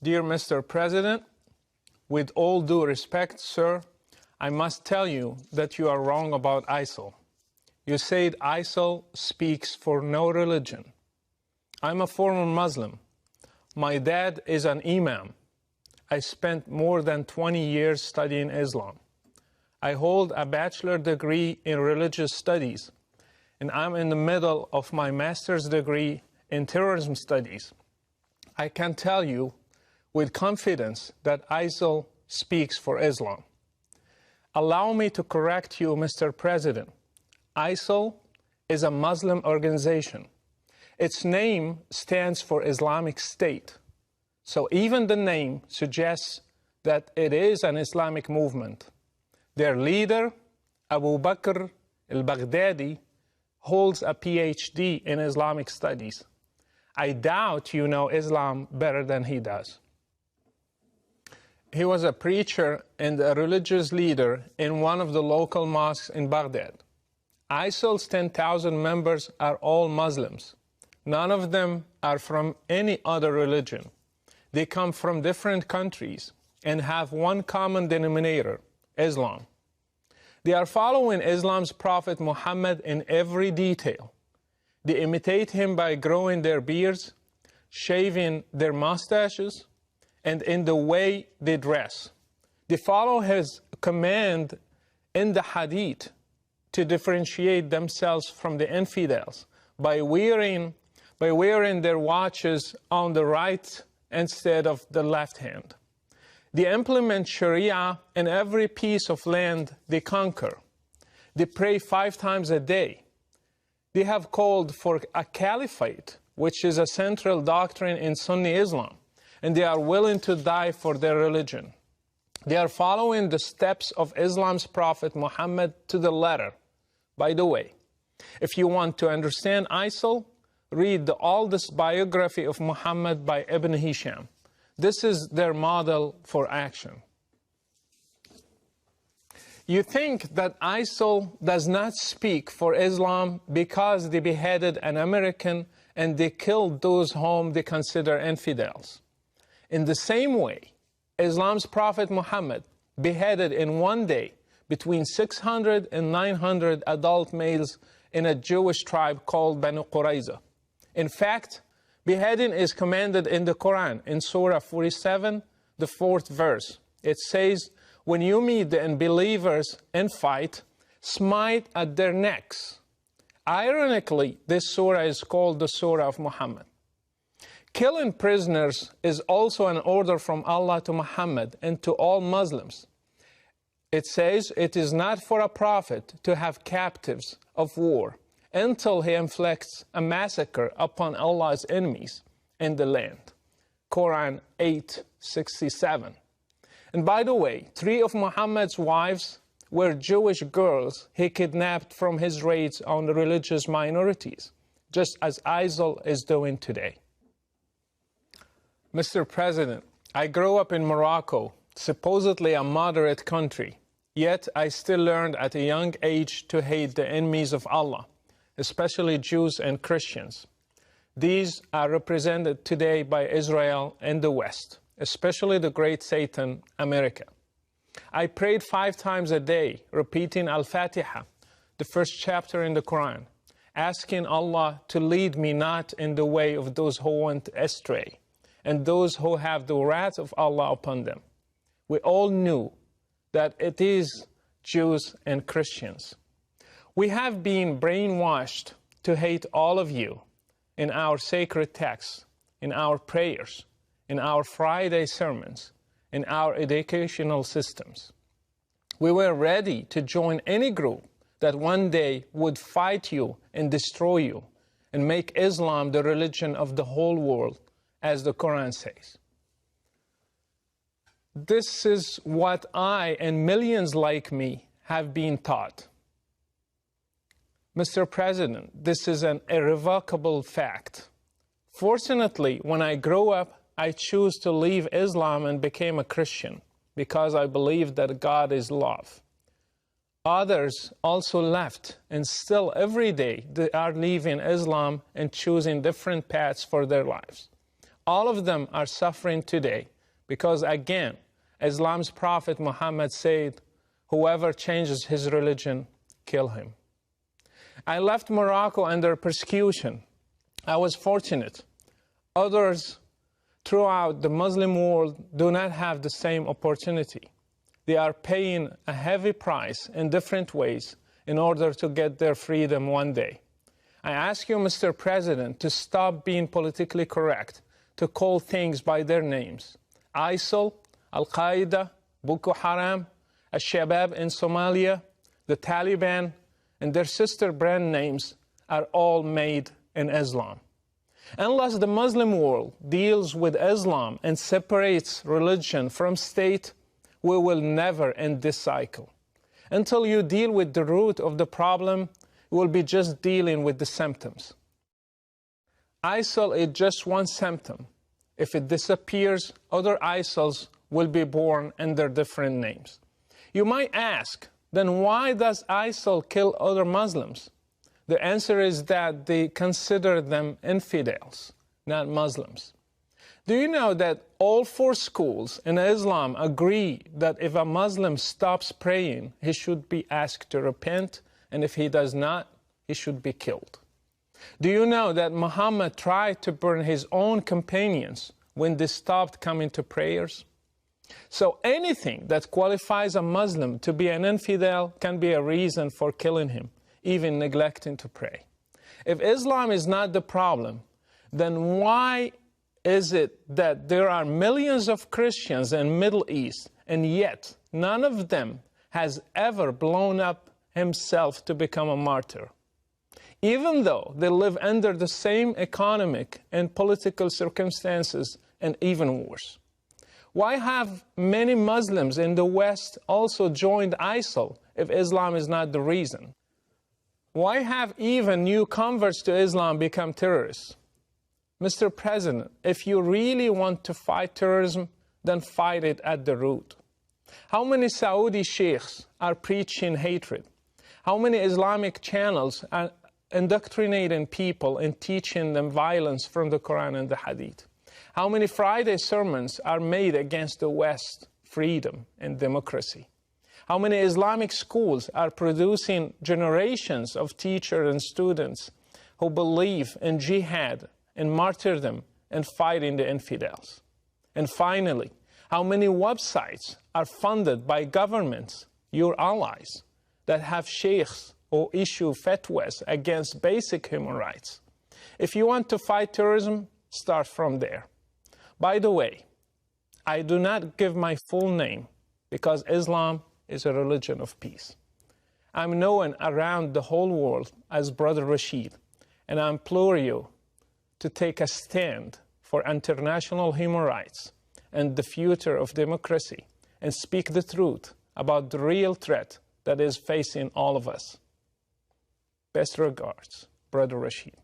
Dear Mr. President, with all due respect, sir, I must tell you that you are wrong about ISIL. You said ISIL speaks for no religion. I'm a former Muslim. My dad is an imam. I spent more than 20 years studying Islam. I hold a bachelor degree in religious studies, and I'm in the middle of my master's degree in terrorism studies. I can tell you with confidence that ISIL speaks for Islam. Allow me to correct you, Mr. President. ISIL is a Muslim organization. Its name stands for Islamic State. So even the name suggests that it is an Islamic movement. Their leader, Abu Bakr al-Baghdadi, holds a PhD in Islamic studies. I doubt you know Islam better than he does. He was a preacher and a religious leader in one of the local mosques in Baghdad. ISIL's 10,000 members are all Muslims. None of them are from any other religion. They come from different countries and have one common denominator, Islam. They are following Islam's Prophet Muhammad in every detail. They imitate him by growing their beards, shaving their mustaches, and in the way they dress. They follow his command in the hadith to differentiate themselves from the infidels by wearing their watches on the right instead of the left hand. They implement Sharia in every piece of land they conquer. They pray 5 times a day. They have called for a caliphate, which is a central doctrine in Sunni Islam, and they are willing to die for their religion. They are following the steps of Islam's Prophet Muhammad to the letter. By the way, if you want to understand ISIL, read the oldest biography of Muhammad by Ibn Hisham. This is their model for action. You think that ISIL does not speak for Islam because they beheaded an American and they killed those whom they consider infidels. In the same way, Islam's Prophet Muhammad beheaded in one day between 600 and 900 adult males in a Jewish tribe called Banu Qurayza. In fact, beheading is commanded in the Quran in Surah 47, the 4th verse. It says, when you meet the unbelievers in fight, smite at their necks. Ironically, this surah is called the Surah of Muhammad. Killing prisoners is also an order from Allah to Muhammad and to all Muslims. It says it is not for a prophet to have captives of war until he inflicts a massacre upon Allah's enemies in the land. Quran 8:67. And by the way, 3 of Muhammad's wives were Jewish girls he kidnapped from his raids on the religious minorities, just as ISIL is doing today. Mr. President, I grew up in Morocco, supposedly a moderate country, yet I still learned at a young age to hate the enemies of Allah, especially Jews and Christians. These are represented today by Israel and the West, especially the great Satan, America. I prayed 5 times a day, repeating Al-Fatiha, the first chapter in the Quran, asking Allah to lead me not in the way of those who went astray, and those who have the wrath of Allah upon them. We all knew that it is Jews and Christians. We have been brainwashed to hate all of you in our sacred texts, in our prayers, in our Friday sermons, in our educational systems. We were ready to join any group that one day would fight you and destroy you and make Islam the religion of the whole world, as the Quran says. This is what I and millions like me have been taught. Mr. President, this is an irrevocable fact. Fortunately, when I grew up, I chose to leave Islam and became a Christian because I believed that God is love. Others also left, and still every day they are leaving Islam and choosing different paths for their lives. All of them are suffering today Because again, Islam's Prophet Muhammad said, whoever changes his religion, kill him. I left Morocco under persecution. I was fortunate. Others throughout the Muslim world do not have the same opportunity. They are paying a heavy price in different ways in order to get their freedom one day. I ask you, Mr. President, to stop being politically correct, to call things by their names. ISIL, Al-Qaeda, Boko Haram, Siapa in Somalia, the Taliban, and their sister brand names are all made in Islam. Unless the Muslim world deals with Islam and separates religion from state, we will never end this cycle. Until you deal with the root of the problem, you will be just dealing with the symptoms. ISIL is just one symptom. If it disappears, other ISILs will be born under different names. You might ask, then why does ISIL kill other Muslims? The answer is that they consider them infidels, not Muslims. Do you know that all 4 schools in Islam agree that if a Muslim stops praying, he should be asked to repent, and if he does not, he should be killed? Do you know that Muhammad tried to burn his own companions when they stopped coming to prayers? So anything that qualifies a Muslim to be an infidel can be a reason for killing him, even neglecting to pray. If Islam is not the problem, then why is it that there are millions of Christians in the Middle East, and yet none of them has ever blown up himself to become a martyr? Even though they live under the same economic and political circumstances, and even worse. Why have many Muslims in the West also joined ISIL if Islam is not the reason? Why have even new converts to Islam become terrorists? Mr. President, if you really want to fight terrorism, then fight it at the root. How many Saudi sheikhs are preaching hatred? How many Islamic channels are indoctrinating people and teaching them violence from the Quran and the Hadith? How many Friday sermons are made against the West, freedom and democracy? How many Islamic schools are producing generations of teachers and students who believe in jihad and martyrdom and fighting the infidels? And finally, how many websites are funded by governments, your allies, that have sheikhs who issue fatwas against basic human rights? If you want to fight terrorism, start from there. By the way, I do not give my full name because Islam is a religion of peace. I'm known around the whole world as Brother Rachid, and I implore you to take a stand for international human rights and the future of democracy and speak the truth about the real threat that is facing all of us. Best regards, Brother Rachid.